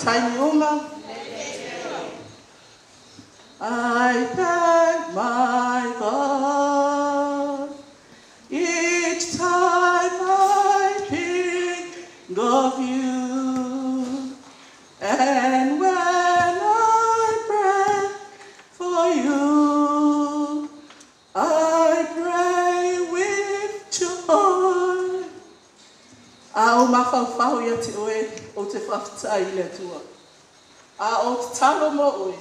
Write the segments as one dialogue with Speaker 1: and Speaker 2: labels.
Speaker 1: tiny uma. I thank my God each time I think of you, and when I pray for you, I pray with joy. A o mawhawhau ia te oe o te whawhitai le tua. A o te talo mo oe,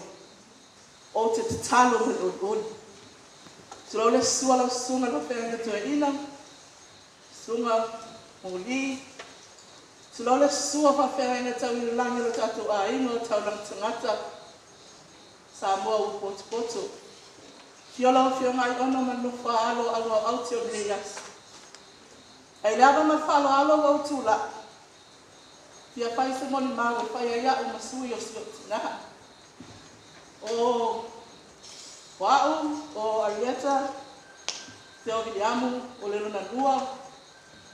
Speaker 1: o te talo mo oe. Tilo le suala sunga no whenga tua ina, sunga o li. Tilo le sua whawhenga tau i langi lo tatu a ingo tau lang tangata. Sa mua u poto poto. Fiola o fionga i ono man no whaalo au au te o ne yasu. Ai lava ma whaalo alo au tūla. Pia whai se moni mau e whai aia o masui o si o tinaha. O wau, o Arieta, te o Viliamu, o le luna lua,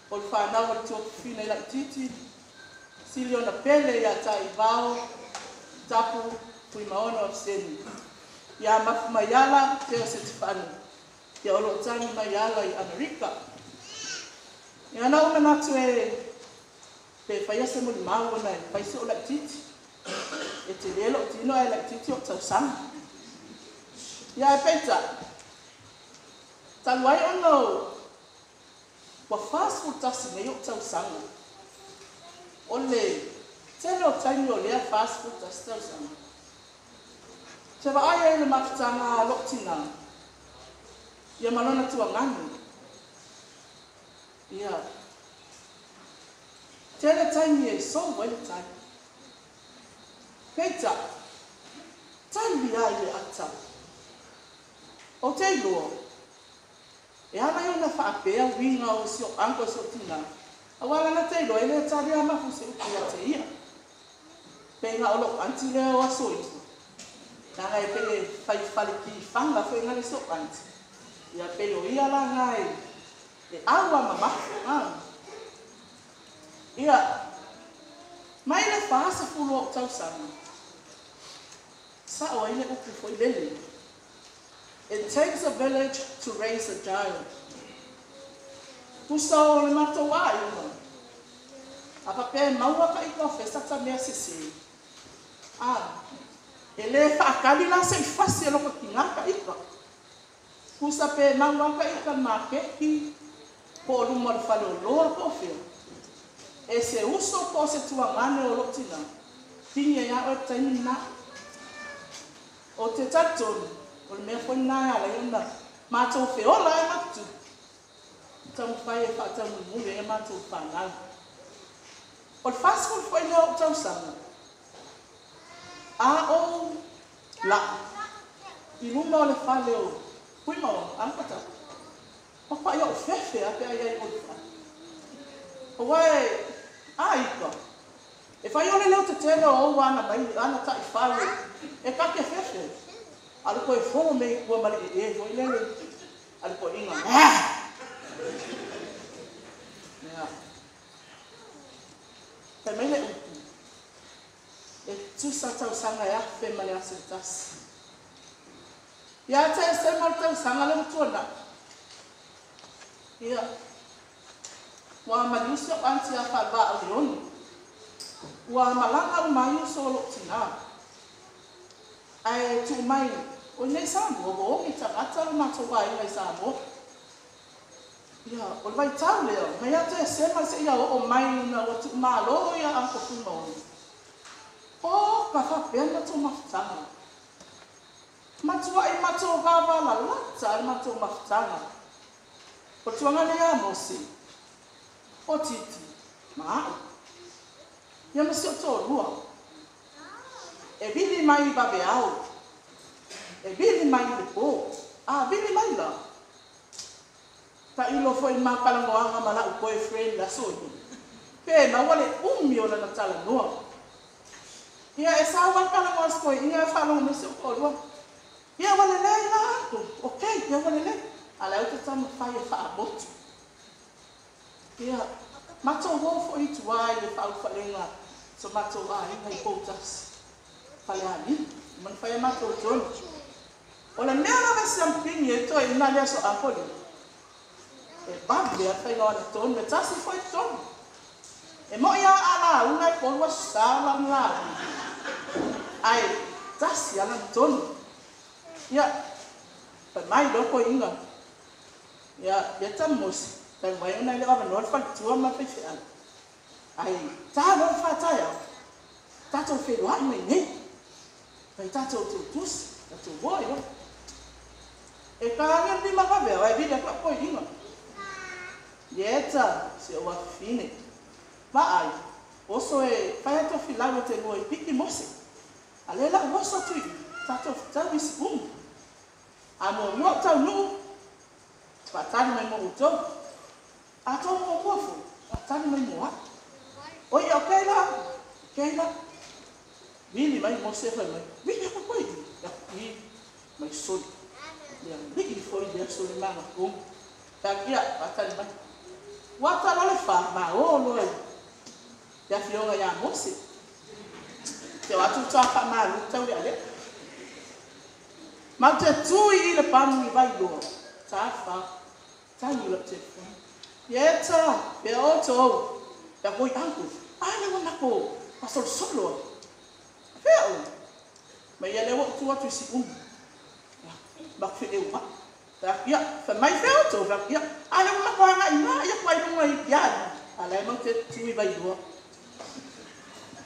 Speaker 1: o le whanau o le tō whina i lai titi, Silio na pele ia Taiivao, Tapu, Fuimaono, Afasene. Ia mafu maiala, te o se te whanu. Ia olo tangi maiala i Amerika. Ia na uma natu pe whaia se muli mau na e whaise o lai titi. E te lelo o tino e lai titi o tau sanga. Ia e peita. Talu ai ono wa fast food tasi nei o tau sanga. O le tene o taimi o lea fast food tasi tau sanga. Te wa ai le mafutanga lotina. Ia malona tua ngani. Ia. Tele taimi e so well time. Peita. Taimi ai le ata. O te iloa. E ana iona whaapea winga o si o anko si o tina. Awala na te iloa, ele tari ama fuse ukia te ia. Penga olo anti leo aso iku. Nanga e pele whai ki whanga whai ngare so anti. Ia pele o ia la ngai. E awa mamafu. Ia. Mai le whaasa fulu o tau sana. Sa o ile uku fo ilele. It takes a village to raise a child. Pusa o le mato wa iuma. Apa pe maua ka iko festa ta mea sisi. Ele whaakali la se fasi e loko ki ngaka iko. Pusa pe maua ka ika makeki. Po lumo le whale o loa po whio. E se uso po se tuangane o lotina. Tingi ya o taini na. O te tatonu. O le mea whai nai ala iuna. Mātou whiola e matu. Tamu whai e whaatamu mure e mātou whanau. O le fast food whai leo o tau sanga. A o la. I luma o le whale o Fuimaono, ankata. O whai o whewhe a pe ai ai o le whai. O wai, a ika. E whai o le leo te tele o au ana mai, ana tai whale. E kake whewhe. Alu koe fongo mei kua mali e foi lele. Alu koe inga. Kai mele uku. E tusa tau sanga ya fe male asitas. Ya te se mal tau sanga le tuona. Ia. Wa maluso anti a falva au yoni. Wa malanga o mai so lo tina. Ai tu mai o nei sambo o mi tangata o mato wai mai sambo. Ia, o vai tau leo, mai ate sema se ia o mai na o tu Malo ia anko Fuimaono. O ka fa pena tu mafutanga. Matua i mato vava la lata i mato mafutanga. O tuanga lea mosi. O titi, maa. Ia masi o tō rua. E vili mai babe au. E vili mai le po. Vili mai la. Ta ilo foi makalangoanga mala u boyfriend la soni. Pe ma wale umi o na tala noa. Ia e sa wa kalangoa skoi ia fa lo mo se o lo. Ia wale le la to. Okay, ia wale le. Ala u tama fa ia fa abotu. Ia mato ho fo itu wai le fa lenga. so mato ai ngai poutas Faale-aiga man fai mato ton ola nela va samping e to ina le so apoli e babbe a fai no ton me tasi foi ton e mo ia ala una ko wa sala la ai tasi ala ton ya pa mai do ko inga ya betamos dan vai una le va no fa tua ma pe fe ai ta no fa ta ya ta to fe wa mai ne ai ta to tus ta to voi no e ka di ma va ve vai vide pa ko inga yeta se o fine va ai oso e fai to filavo te voi piki mose alela oso tu tato tavis amo mo ta nu patani mai mo uto ato mo kofu patani mai mo oi okay la vili mai mose fa mai vili pa koi ya i mai sol ya vili foi de sol mama com ta kia patani mai wata le fa ma o lo ya Afioga ya mose te watu tsa fa ma lu tau ya le ma te tui le panu vai lo ta fa ta ni lo te fa yeta pe oto ya koi anku ana wana ko pasol solo feo ma ya le watu si ba fe e wa ya fa mai feo to ya ana wana ko ana ina ya kwai no mai ya ala ma te tui vai lo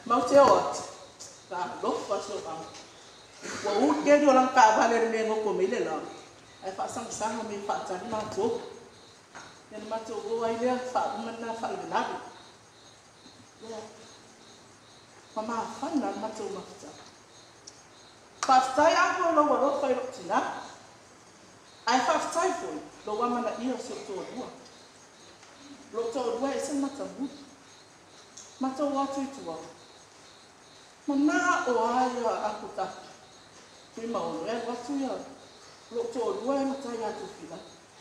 Speaker 1: mau te ot ta lo fa so ba wa u ke do lang ka ba le ne ngo ko mi le la ai fa sang sang mi fa ta ma to ne ma to go ai le fa man na fa le na ya mama fa na ma to ma fa ta ya ko lo wa fa ro tina ai fa ta fo lo wa mana io so to dua lo to dua e se ma ta bu ma to wa tu Mana o aia aku ta Fuimaono e watu ya lo to lua e mata ya tu fila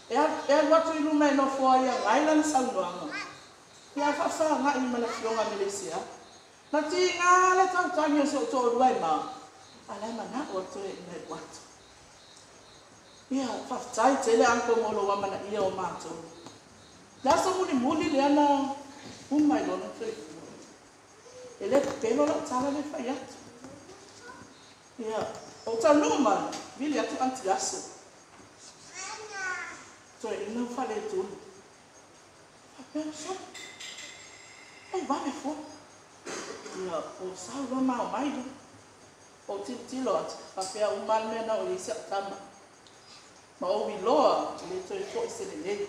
Speaker 1: e watu ilu mai no fo ya ngailan saunoanga ya fa fa nga i mana fionga Malaysia na ti ngale tau tani so to lua e ma ala mana o to e mai watu ya fa tai tele anko mo lo mana ia o mato la so muli le ana mai lo no fe ele pelo la tala le faiat ya o ta numa vili atu antiaso to ina fale tu aperso ai va me fo ya o salva ma mai do o tilot pa pe o mal me na o le septama ma o vi lo le to e se le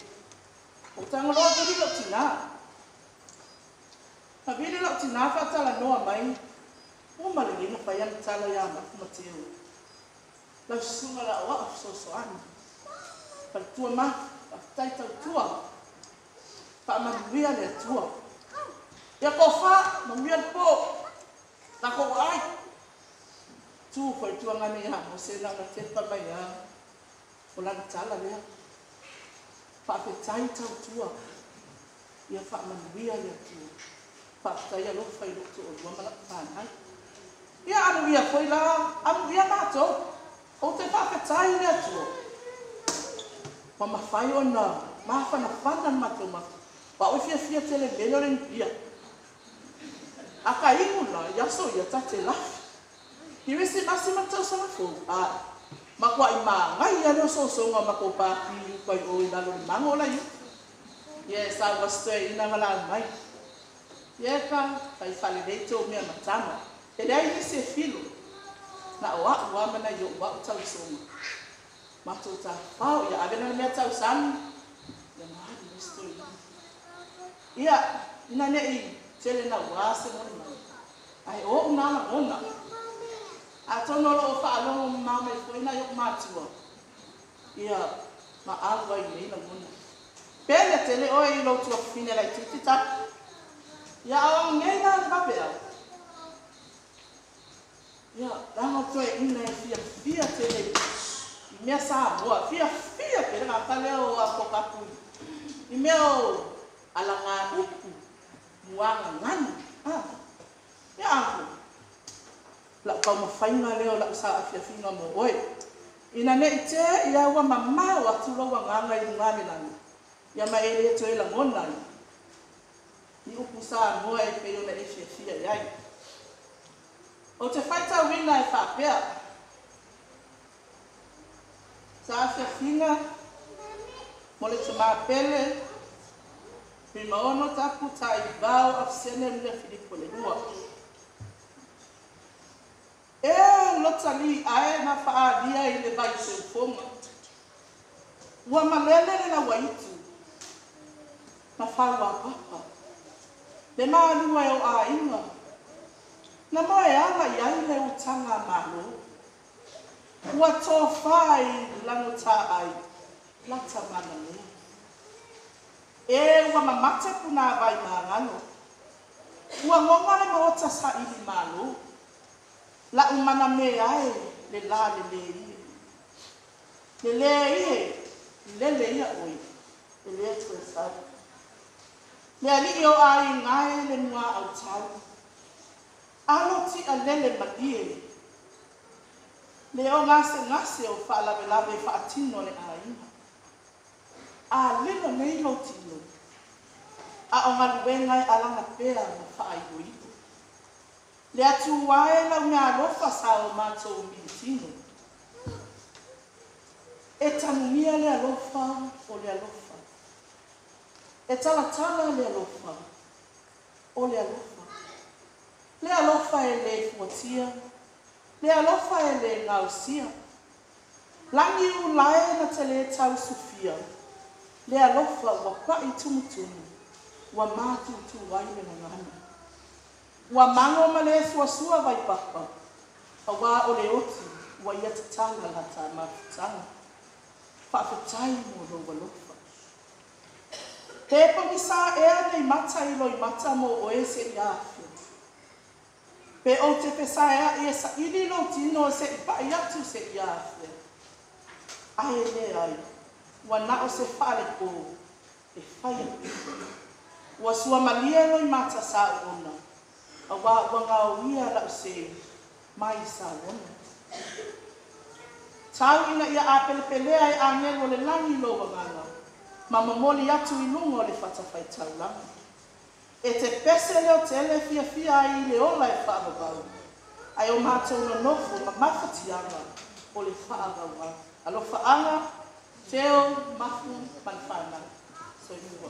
Speaker 1: o ta ngolo ko lo tina a vile lo tina fa tala noa mai o malegi no fai ana tala ya ma mateo la sunga la wa so ani pa tua ma pa tai tua pa ma via le tua ya ko fa ma via po ta ko ai tu fa tua ngani ya mo se na te pa ba ya o la tala le pa pe tai tua ya fa ma via le tua Fakta ya lo fai lo to o ma fa ai ya anu ya foi la anu ya mato o te fa tai le to ma fai ona ma fa na mato ma pa o fia tele belo len pia aka imula ya so ya tate la ki wisi basi mato so na fo ma kwa ima ngai ya no so ma ko pa pi ko o ina lo mangola yu yes I was stay ina mala mai Yeka, fai fale deito mea matama. E dai se filo. Na wa mana yo wa tau soma. Mato ta pau ya avena mea tau san. Ya mahadi story. Ia, ina ne I tele na wa se mo mai. Ai o na ona. A tono lo fa lo ma me foi na yo matua. Ia, ma alwa I na mona. Pele tele o I lo tu fine la tita. Ya awang ngena ba pe ya dama to ina fia tele me sa boa fia pe na tale o apokapu imeo alanga uku muanga ngani Ya aku. La kau mawhainga leo la usa afiafinga mo oi. Ina ne ite ia ua mama o atu loa nganga i ngani nani. Ia maele to ila ngona i. Ni upu sa moa e peo na e fia iai. O te whaita wina e whapea. Sa afiafinga mo le te mapele. Fuimaono, Tapu, Taiivao, Afasene, Ulugia, Filipo le lua. E lota li ae na whaadia i le bai se ufonga. Ua malele le la waitu. Na whaua papa. Le maa lua e o a inga. Na moe ala i ai le utanga Malo. Ua tō whai lango tā ai. Lata mana mea. E ua mamata puna vai maangano. Ua ngonga le maota sa ili Malo. La umana me ai le la le ie. Le ie. Le ia oi. Le tue sa. Le ali o ai ngai le mua au tau. Alo ti a lele madie. Le o ngase o whaalawe whaatino le aina. A lelo nei lo tino. A o ngaluengai alanga pea na whaaigoito. Le atu wae la ngā lofa sa o mātou militino. E tanumia le alofa o le alofa. E talatala le alofa o le alofa. Le alofa e le fuatia. Le alofa e le ngausia. Langi ulae na te le tau sufia. Le alofa wa kwa i tumutumu. Wa mātu tu waile na ngana. Wa mango ma le suasua vai papa. A wā o le oti. Wa ia tatanga la ta mafutanga. Whaafatai mo roa lofa. Te pangisa ea nei mata i loi mata mo o e se i awhia. Pe o te pesa ea i e sa ili lo tino se i pa i atu se i awhia. Ai le ai. Wa na o se whare ko e whai. Wa sua malia loi mata sa ona. A wanga o ia la se mai sa ona. Tau ina ia a pelepelea e angelo le langi lo wanganga. Ma mamoli atu i lungo le whatawhai tau langa. E te pese leo te ele fia ai le ola e whaababau. Ai o mātou no nofo ma mawhatianga o le whaabaua. Alo whaanga, teo, mafu, manwhana. So you